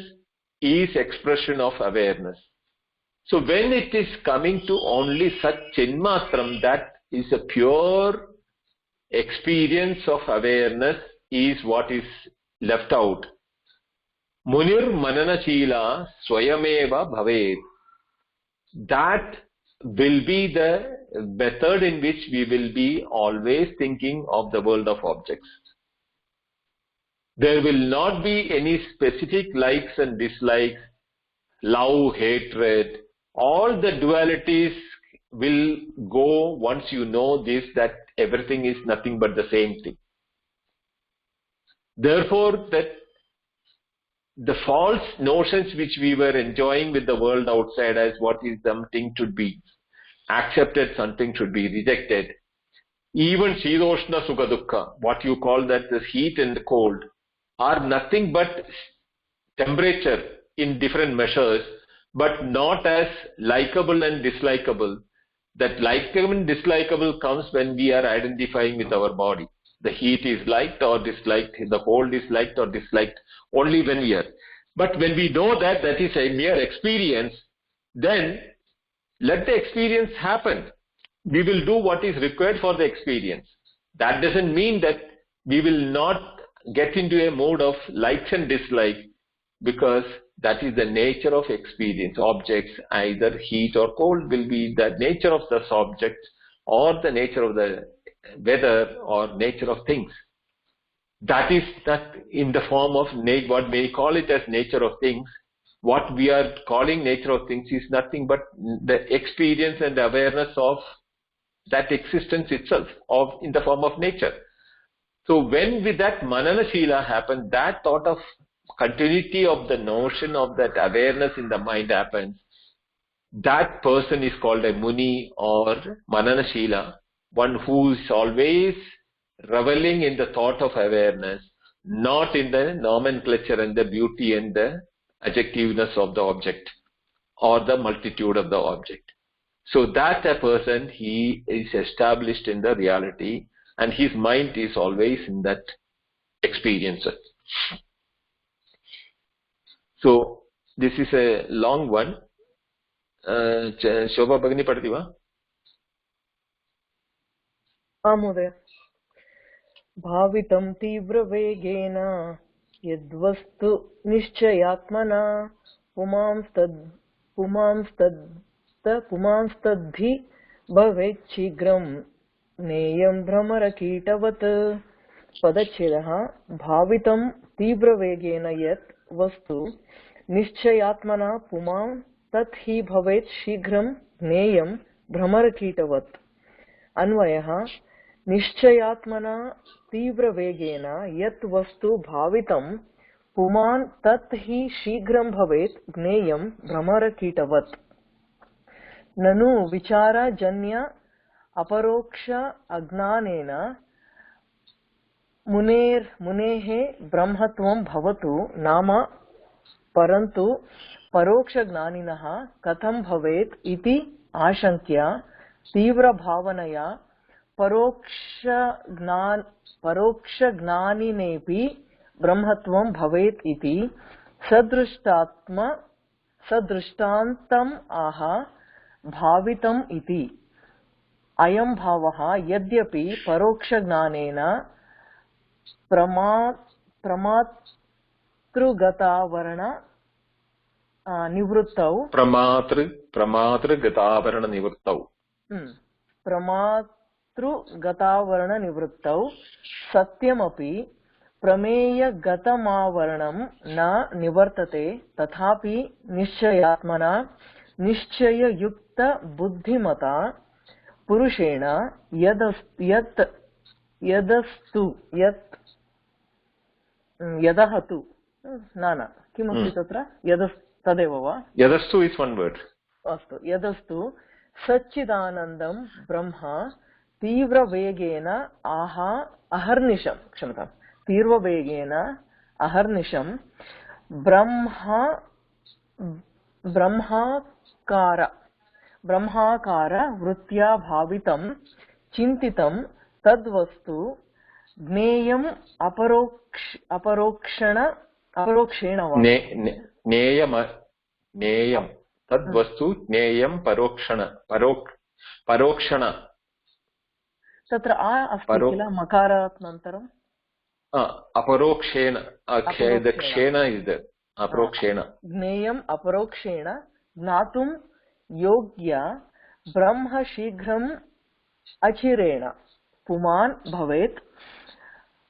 is expression of awareness. So when it is coming to only such chinmatram, that is a pure experience of awareness, is what is left out. Munir mananashila swayameva bhavet. That will be the method in which we will be always thinking of the world of objects. There will not be any specific likes and dislikes, love, hatred. All the dualities will go once you know this, that everything is nothing but the same thing. Therefore, that the false notions which we were enjoying with the world outside as what is something to be, accepted, something should be rejected. Even Shiroshna Sukha Dukkha, what you call that the heat and the cold, are nothing but temperature in different measures, but not as likable and dislikable. That likable and dislikable comes when we are identifying with our body. The heat is liked or disliked, the cold is liked or disliked only when we are. But when we know that that is a mere experience, then let the experience happen. We will do what is required for the experience. That doesn't mean that we will not get into a mode of likes and dislikes, because that is the nature of experience. Objects, either heat or cold, will be the nature of the subjects or the nature of the weather or nature of things. That is that in the form of what we call it as nature of things. What we are calling nature of things is nothing but the experience and awareness of that existence itself, of in the form of nature. So when with that manana shila happens, that thought of continuity of the notion of that awareness in the mind happens, that person is called a Muni or manana shila, one who is always reveling in the thought of awareness, not in the nomenclature and the beauty and the adjectiveness of the object or the multitude of the object. So that a person, he is established in the reality and his mind is always in that experience. So this is a long one. Shobha Bhagini padati va? महोदय भावितं तीव्रवेगेन यद्वस्तु निश्चयात्मना पुमांस्तद्धि भवेत् शीघ्रं नेयं भ्रमरकीटवत् पदच्छेदः भावितं तीव्रवेगेन यत् वस्तु निश्चयात्मना पुमां तत् हि भवेत् शीघ्रं नेयं भ्रमरकीटवत् अन्वयः निश्चयात्मना तीव्रवेगेन यत् वस्तु भावितं पुमान् तत् हि शीघ्रं भवेत् ज्ञेयं भ्रमरकीटवत् ननु विचारजन्य अपरोक्ष अज्ञानेन मुनेः ब्रह्मत्वं भवतु नाम परन्तु परोक्षज्ञानिनः कथं भवेत् इति आशङ्क्य तीव्रभावनया परोक्षज्ञानिनेऽपि ब्रह्मत्वं भवेत् इति सदृष्टान्तम् आह भावितम् इति अयं भावः यद्यपि परोक्षज्ञानेन प्रमातृगतावरण निवृत्तौ प्रमातृगतावरणनिवृत्तौ सत्यमपि प्रमेयगतमावरणं न निवर्तते तथापि निश्चयात्मना निश्चययुक्तबुद्धिमता पुरुषेण यदहतु न किमस्ति तत्र तदेव वा यदस्तु इस् वन वर्ड अस्तु यदस्तु सच्चिदानन्दं ब्रह्म तीव्रवेगेन अहर्निशं क्षम्यतां तीव्रवेगेन अहर्निशं ब्रह्माकार वृत्त्या भावितं चिन्तितं तद्वस्तु ज्ञेयम् अपरोक्षेण वा ज्ञेयं तद्वस्तु ज्ञेयं परोक्षण तत्र अस्ति किल मकारानन्तरं अपरोक्षेण क्षेण इस् अपरोक्षेण ज्ञेयम् अपरोक्षेण ज्ञातुं योग्य ब्रह्म शीघ्रम् अचिरेण पुमान् भवेत्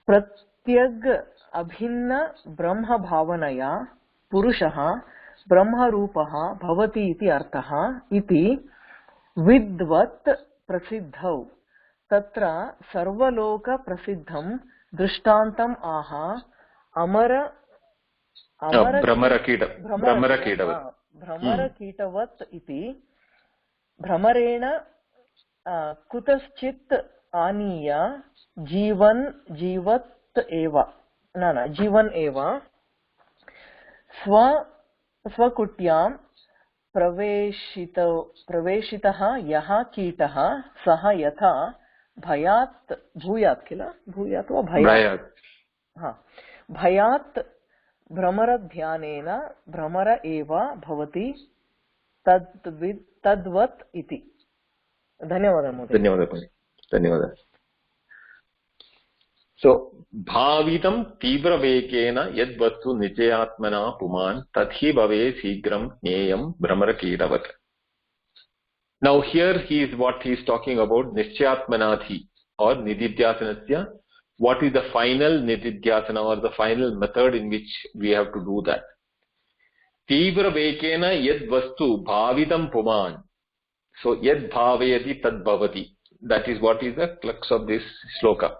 प्रत्यग् अभिन्न ब्रह्म भावनया पुरुषः ब्रह्मरूपः भवति इति अर्थः इति विद्वत् प्रसिद्धौ तत्र सर्वलोक प्रसिद्धं दृष्टान्तम् आह भ्रमरकीटवत् इति भ्रमरेण कुतश्चित् आनीय जीवत् एव न जीवन् एव स्वकुट्यां प्रवेशितः यः कीटः सः यथा भूयात् किल भूयात् वा भयात् भयात् भ्रमरध्यानेन भ्रमर एव भवति तद्वत् इति. धन्यवादः महोदय. धन्यवादः. So bhavitam tivravekena yad vastu nichayatmana puman tadhi bhave sigram kneyam brahmarakiravat. Now here what he is talking about nichayatmanadhi or nididhyasanasya. What is the final nididhyasana or the final method in which we have to do that? Tivravekena yad vastu bhavitam puman. So yad bhavayati tad bhavati. That is what is the crux of this sloka.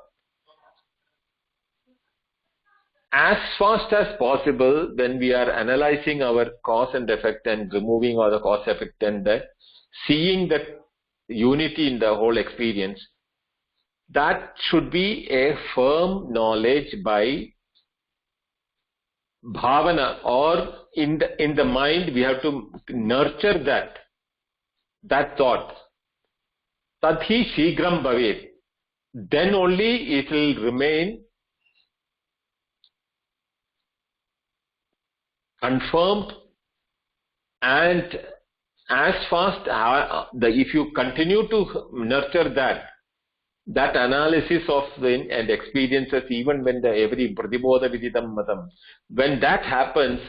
As fast as possible, when we are analyzing our cause and effect and removing all the cause effect and seeing the unity in the whole experience, that should be a firm knowledge by bhavana, or in the mind we have to nurture that thought. Tadhi shigram bhavet. Then only it will remain confirmed, and as fast if you continue to nurture that analysis of and experiences, even when every pratibodha viditam matam, when that happens,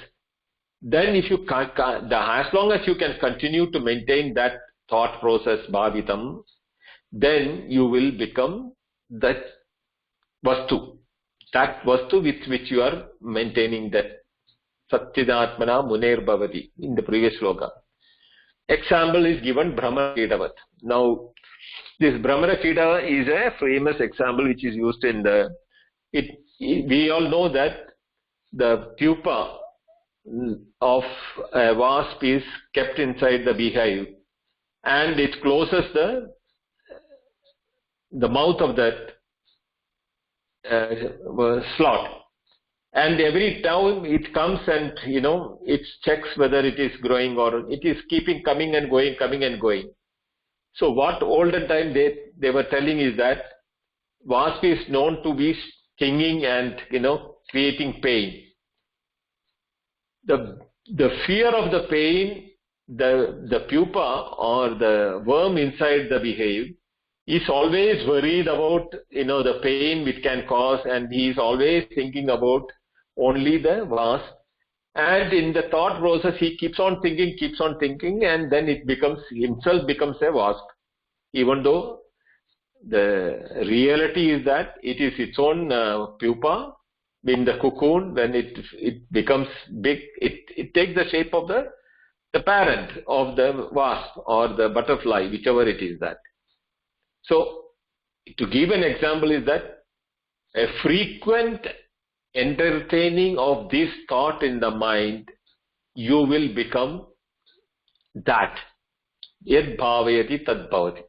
then if you as long as you can continue to maintain that thought process bhavitam, then you will become that vastu with which you are maintaining that Satchidatmana Muner Bhavati in the previous sloka. Example is given Brahmakidavat. Now, this Brahmakida is a famous example which is used in we all know that the pupa of a wasp is kept inside the beehive, and it closes the mouth of that slot. And every time it comes and, it checks whether it is growing or it is coming and going. So what olden time they were telling is that wasp is known to be stinging and, creating pain. The fear of the pain, the pupa or the worm inside the beehive is always worried about, the pain which can cause, and he is always thinking about only the wasp, and in the thought process he keeps on thinking, and then himself becomes a wasp, even though the reality is that it is its own pupa in the cocoon. When it becomes big, it takes the shape of the parent of the wasp or the butterfly, whichever it is that. So to give an example is that a frequent entertaining of this thought in the mind, you will become that. Yad bhavayati tad bhavati.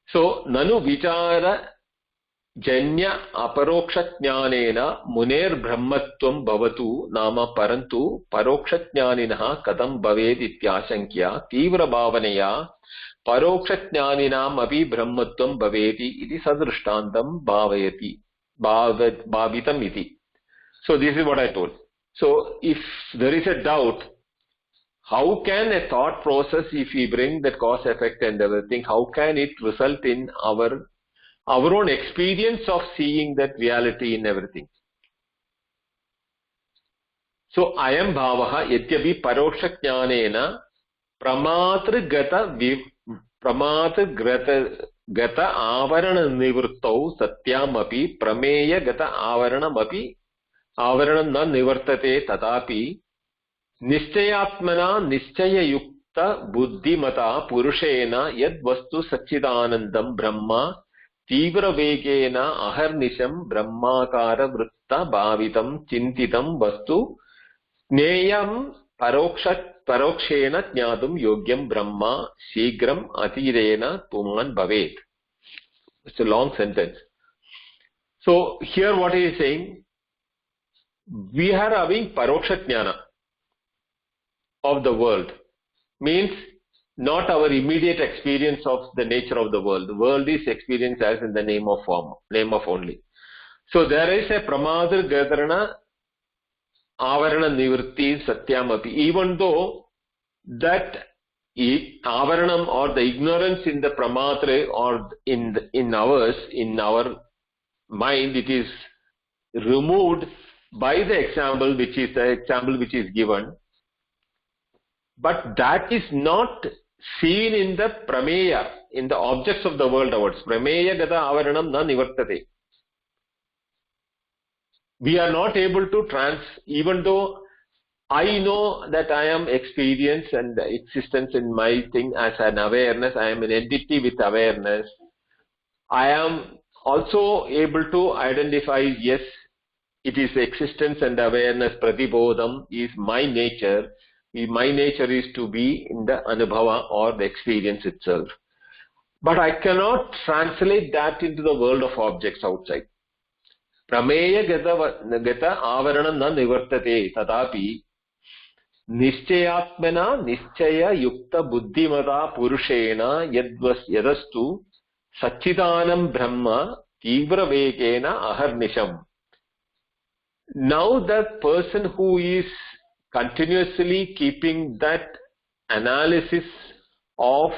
So, nanu vichara janya aparokshatnyanena muner brahmatvam bhavatu nama parantu parokshatnyaninaha kadam bhaved ityashankya tivra bhavanaya parokshatnyaninam api brahmatvam bhaveti iti sadrishtantam bhavayati. Bhavitam iti. So this is what I told. So if there is a doubt, how can a thought process, if we bring that cause effect and everything, how can it result in our own experience of seeing that reality in everything? So ayam bhavaha yatyapi paroksha jnanena gata avarana nivruttau satyam api prameya gata avaranam na nivartate tatapi nischayatmana nischayayukta buddhimata purushena yad vastu satchidanandam brahma tivra vegena aharnisham brahmakara vrutta bhavitam chintitam vastu kneyam parokshat parokshena jnadum yogyam brahma shigram atirena puman bhavet. It's a long sentence. So here what he is saying, we are having paroksha jnana of the world. Means not our immediate experience of the nature of the world. The world is experienced as in the name of form, name of only. So there is a pramadar gadarana avarana nivritti satyamapi. Even though that avaranam or the ignorance in the pramadra or in our mind, it is removed by the example which is given. But that is not seen in the prameya, in the objects of the world awards. Prameya gata avaranam na nivartate. We are not able to even though I know that I am experience and existence in my thing as an awareness, I am an entity with awareness. I am also able to identify, yes, it is existence and awareness, pratibodham is my nature. My nature is to be in the anubhava or the experience itself. But I cannot translate that into the world of objects outside. Prameya gata avaranam na nivartate tatapi nischayatmana nischaya yukta buddhimata purushena yadastu sachidanam brahma tivra vegena aharnisham. Now the person who is continuously keeping that analysis of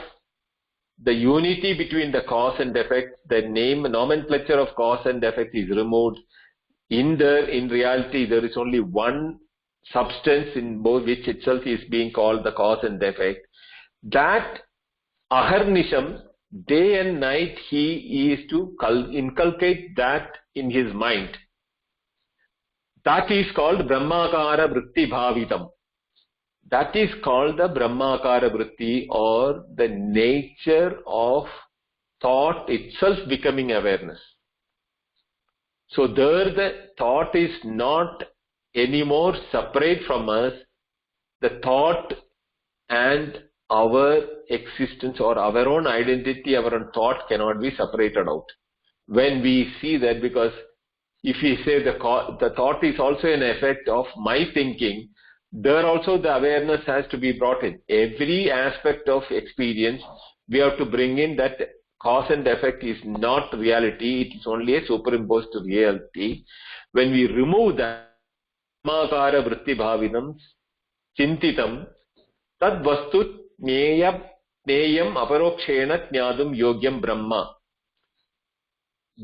the unity between the cause and effect, the nomenclature of cause and effect is removed. In reality, there is only one substance in both which itself is being called the cause and effect. That aharnisham, day and night, he is to inculcate that in his mind. That is called Brahmakara Vritti Bhavitam. That is called the Brahmakara Vritti, or the nature of thought itself becoming awareness. So there the thought is not anymore separate from us. The thought and our existence or our own identity, our own thought cannot be separated out. When we see that, because if we say the thought is also an effect of my thinking, there also the awareness has to be brought in. Every aspect of experience, we have to bring in that cause and effect is not reality, it is only a superimposed reality. When we remove that, Brahmakara Vritti Bhavinam Chintitam Tad Vastu Neyam Aparokshena Jnadum Yogyam Brahma.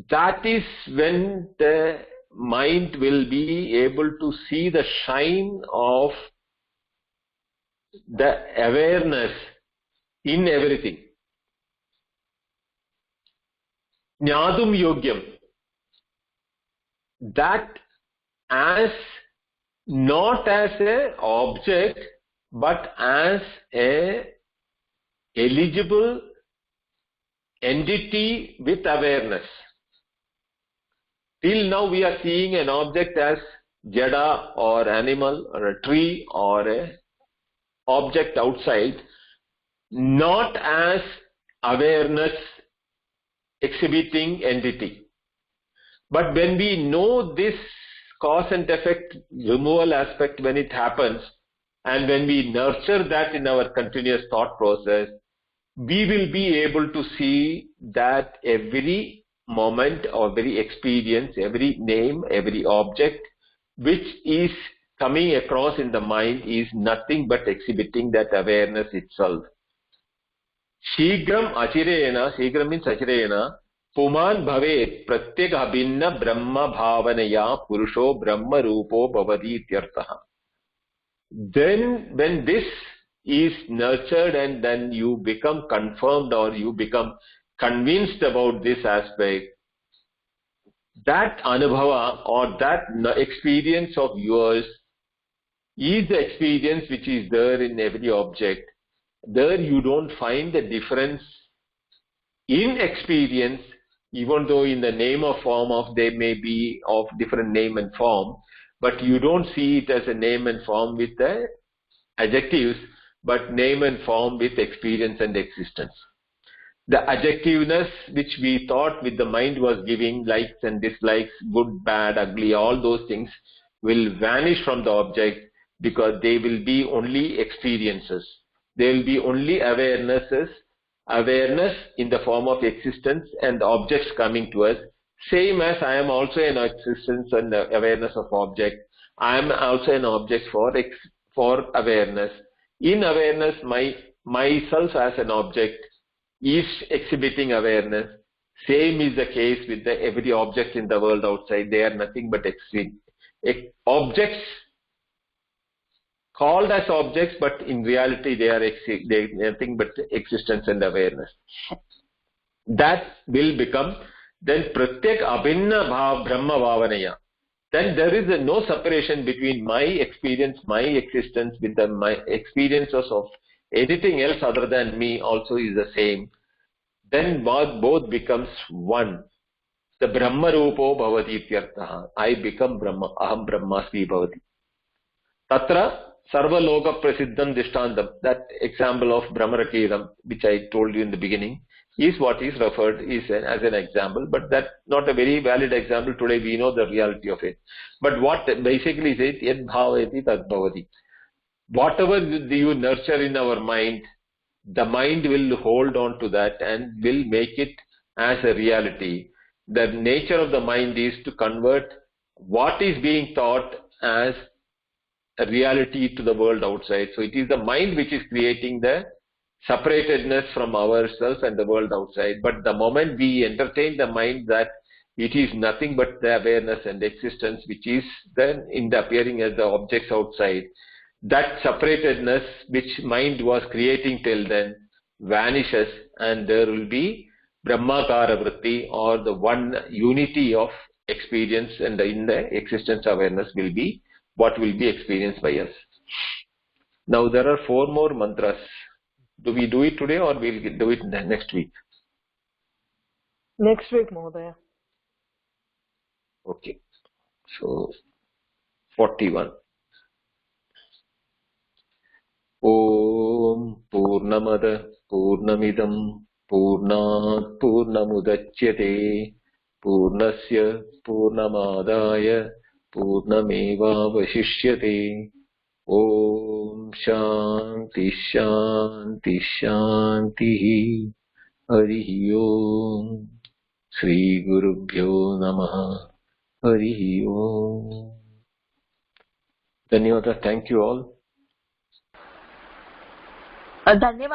That is when the mind will be able to see the shine of the awareness in everything. Jnadum Yogyam. That as not as a object but as a eligible entity with awareness. Till now we are seeing an object as jada or animal or a tree or a object outside, not as awareness exhibiting entity. But when we know this cause and effect removal aspect, when it happens, and when we nurture that in our continuous thought process, we will be able to see that every moment or every experience, every name, every object which is coming across in the mind is nothing but exhibiting that awareness itself. Shigram achirena, shigram means achirena, puman bhavet pratyeka abhinna brahma bhavanaya purusho brahma rupo bhavati ityartha. Then when this is nurtured and then you become confirmed or you become convinced about this aspect, that anubhava or that experience of yours is the experience which is there in every object. There you don't find the difference in experience, even though in the name or form of they may be of different name and form, but you don't see it as a name and form with the adjectives, but name and form with experience and existence. The adjectiveness which we thought with the mind was giving, likes and dislikes, good, bad, ugly, all those things will vanish from the object, because they will be only experiences. They will be only awarenesses, awareness in the form of existence and objects coming to us. Same as I am also an existence and awareness of object. I am also an object for awareness. In awareness, myself as an object is exhibiting awareness. Same is the case with every object in the world outside. They are nothing but objects, called as objects, but in reality they are nothing but existence and awareness. That will become then pratyek abhinna brahma bhavanaya. Then there is no separation between my experience, my existence, with my experiences of anything else other than me also is the same. Then both becomes one. The Brahma Rupo Bhavati Ityarthaha. I become Brahma. Aham Brahmasmi Bhavati. Tatra Sarva Loka Prasiddham Dishtandam. That example of Brahmarakidam, which I told you in the beginning, is what is referred as an example. But that's not a very valid example. Today we know the reality of it. But what basically says, Yad Bhavati Tad Bhavati. Whatever you nurture in our mind, the mind will hold on to that and will make it as a reality. The nature of the mind is to convert what is being thought as a reality to the world outside. So it is the mind which is creating the separatedness from ourselves and the world outside. But the moment we entertain the mind that it is nothing but the awareness and existence which is then in the appearing as the objects outside, that separatedness which mind was creating till then vanishes, and there will be Brahmakara Vritti, or the one unity of experience, and in the existence awareness will be what will be experienced by us. Now there are 4 more mantras. Do we do it today or we'll do it next week? Next week, Mahodaya. Okay. So 41. Om Purnamada Purnamidam Purnat Purnamudachyate Purnasya Purnamadaya Purnameva Vashishyate. Om Shanti Shanti Shanti. Harihi Om. Shri Gurubhyo Namaha. Harihi Om. Dhanyawad. Thank you all. धन्यवाद